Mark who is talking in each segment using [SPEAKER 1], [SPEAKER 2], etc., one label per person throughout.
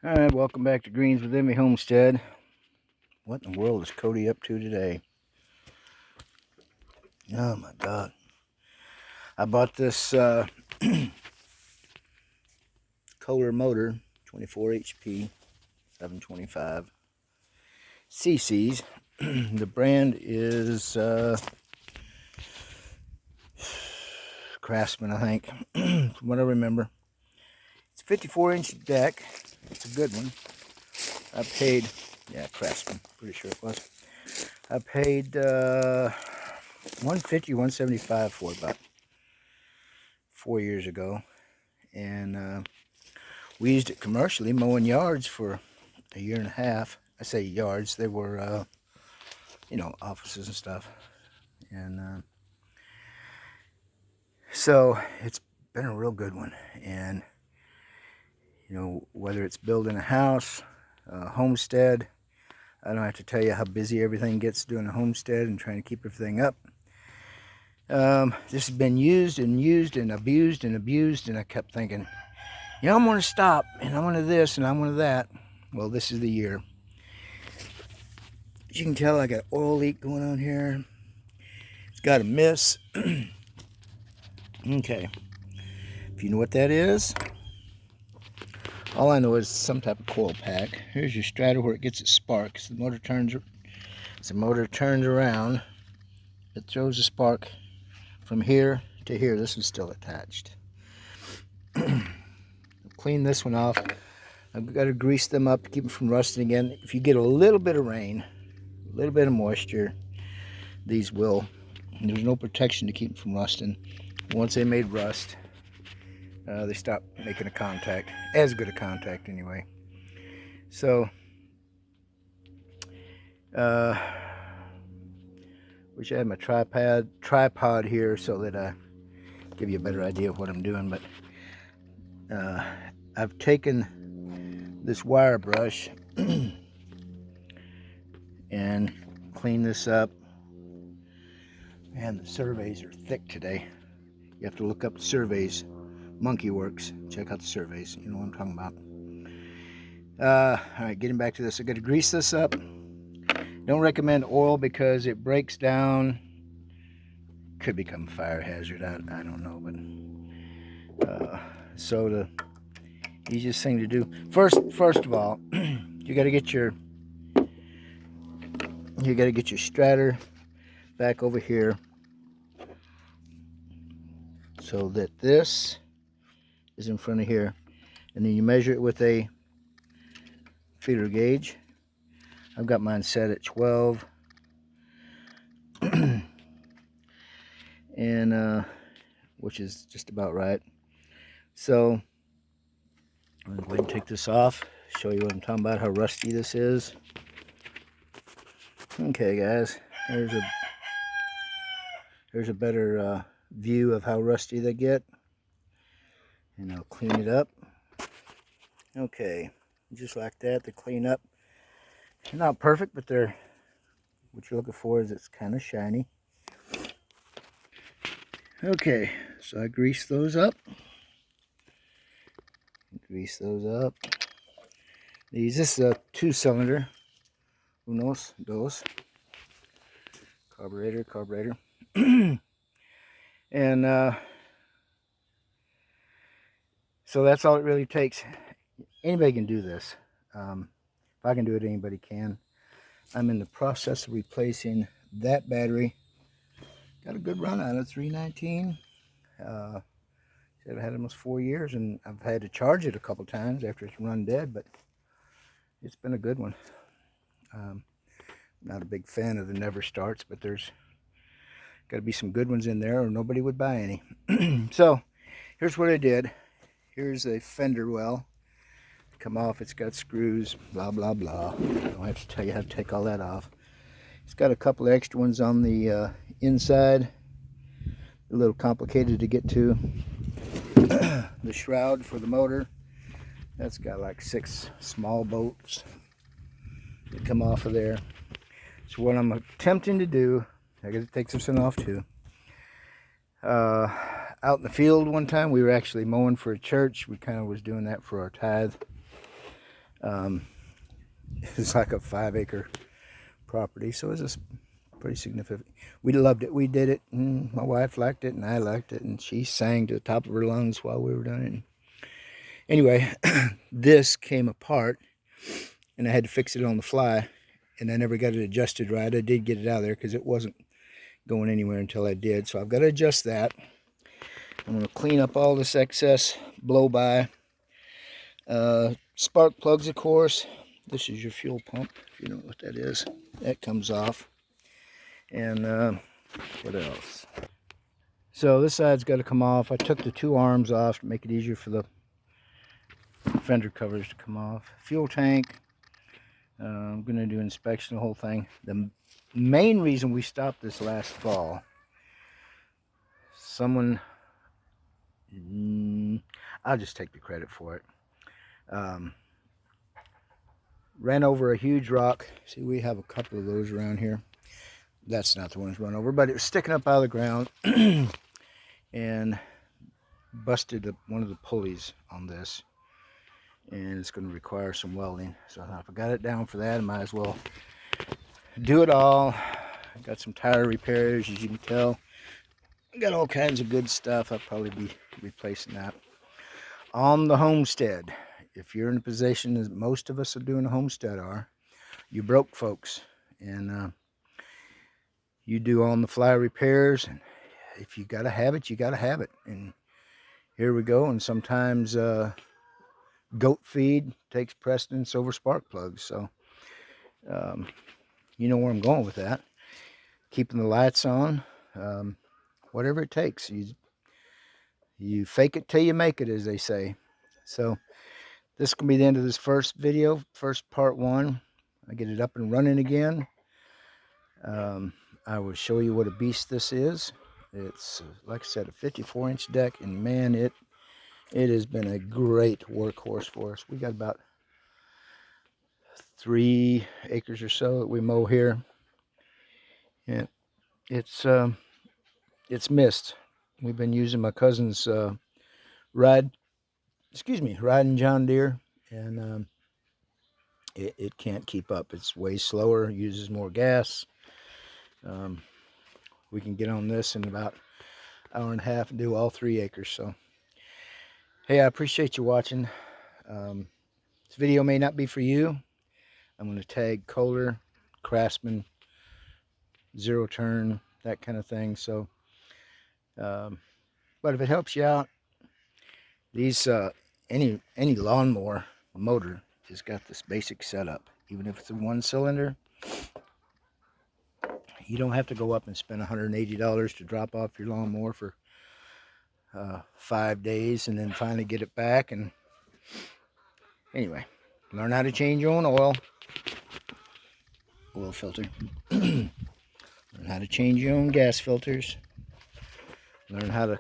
[SPEAKER 1] Alright, welcome back to Greens with Emmy Homestead. What in the world is Cody up to today? Oh my god. I bought this Kohler motor, 24 HP, 725 cc's. The brand is Craftsman, I think, from what I remember. It's a 54-inch deck. It's a good one. I paid, yeah, Craftsman, pretty sure it was. I paid $150, $175 for it about 4 years ago. And we used it commercially, mowing yards for a year and a half. I say yards, they were, offices and stuff. And so it's been a real good one. And, whether it's building a house, a homestead, I don't have to tell you how busy everything gets doing a homestead and trying to keep everything up. This has been used and used and abused and abused, and I kept thinking, I'm going to stop, and I'm going to this, and I'm going to that. Well, this is the year. As you can tell, I got oil leak going on here. It's got a miss. Okay. If you know what that is, all I know is some type of coil pack. Here's your straddle where it gets its spark. So the motor turns around. It throws a spark from here to here. This is still attached. Clean this one off. I've got to grease them up to keep them from rusting again. If you get a little bit of rain, a little bit of moisture, these will. There's no protection to keep them from rusting. Once they made rust, they stop making a contact, as good a contact anyway. So, wish I had my tripod here so that I give you a better idea of what I'm doing. But I've taken this wire brush and cleaned this up. Man, the surveys are thick today. You have to look up the surveys. Monkey Works. Check out the surveys. You know what I'm talking about. Alright, getting back to this. I got to grease this up. Don't recommend oil because it breaks down. Could become a fire hazard. I don't know. But so the easiest thing to do. First of all, you got to get your stratter back over here so that this is in front of here, and then you measure it with a feeder gauge. I've got mine set at 12 and which is just about right. So I'm going to go ahead and take this off, show you what I'm talking about, how rusty this is. Okay guys, there's a better view of how rusty they get. And I'll clean it up. Okay, just like that, they clean up. They're not perfect, but they're, what you're looking for is it's kind of shiny. Okay, so I grease those up. This is a 2-cylinder. Unos, dos. Carburetor. And so that's all it really takes. Anybody can do this. If I can do it, anybody can. I'm in the process of replacing that battery. Got a good run on it, 319. I've had it almost 4 years, and I've had to charge it a couple times after it's run dead, but it's been a good one. Not a big fan of the never starts, but there's got to be some good ones in there or nobody would buy any. So here's what I did. Here's a fender well. Come off, it's got screws, blah blah blah. I don't have to tell you how to take all that off. It's got a couple of extra ones on the inside. A little complicated to get to. The shroud for the motor, that's got like 6 small bolts that come off of there. So what I'm attempting to do, I gotta take this one off too. Out in the field one time, we were actually mowing for a church. We kind of was doing that for our tithe. It's like a 5-acre property, so it's just pretty significant. We loved it. We did it, and my wife liked it, and I liked it, and she sang to the top of her lungs while we were doing it. Anyway, this came apart, and I had to fix it on the fly, and I never got it adjusted right. I did get it out of there because it wasn't going anywhere until I did, so I've got to adjust that. I'm going to clean up all this excess blow-by. Spark plugs, of course. This is your fuel pump, if you don't know what that is. That comes off. And what else? So this side's got to come off. I took the 2 arms off to make it easier for the fender covers to come off. Fuel tank. I'm going to do inspection of the whole thing. The main reason we stopped this last fall, someone, I'll just take the credit for it, ran over a huge rock. See, we have a couple of those around here. That's not the ones run over, but it was sticking up out of the ground and busted one of the pulleys on this, and it's going to require some welding. So if I got it down for that, I might as well do it all. I got some tire repairs, as you can tell. I got all kinds of good stuff. I'll probably be replacing that. On the homestead, if you're in a position as most of us are doing a homestead are, you broke folks, and you do on-the-fly repairs, and if you gotta have it, you gotta have it. And here we go. And sometimes goat feed takes precedence over spark plugs. So you know where I'm going with that. Keeping the lights on, whatever it takes. You fake it till you make it, as they say. So this can be the end of this first video, first part 1. I get it up and running again. I will show you what a beast this is. It's, like I said, a 54-inch deck, and man, it has been a great workhorse for us. We got about 3 acres or so that we mow here, and it's missed. We've been using my cousin's riding John Deere, and it can't keep up. It's way slower, uses more gas. We can get on this in about an hour and a half and do all 3 acres. So, hey, I appreciate you watching. This video may not be for you. I'm going to tag Kohler, Craftsman, Zero Turn, that kind of thing. So, but if it helps you out, these any lawnmower motor has got this basic setup. Even if it's a 1-cylinder, you don't have to go up and spend $180 to drop off your lawnmower for 5 days and then finally get it back. And anyway, learn how to change your own oil filter. Learn how to change your own gas filters. Learn how to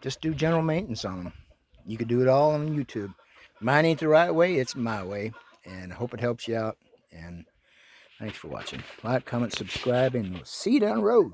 [SPEAKER 1] just do general maintenance on them. You can do it all on YouTube. Mine ain't the right way, it's my way. And I hope it helps you out. And thanks for watching. Like, comment, subscribe, and we'll see you down the road.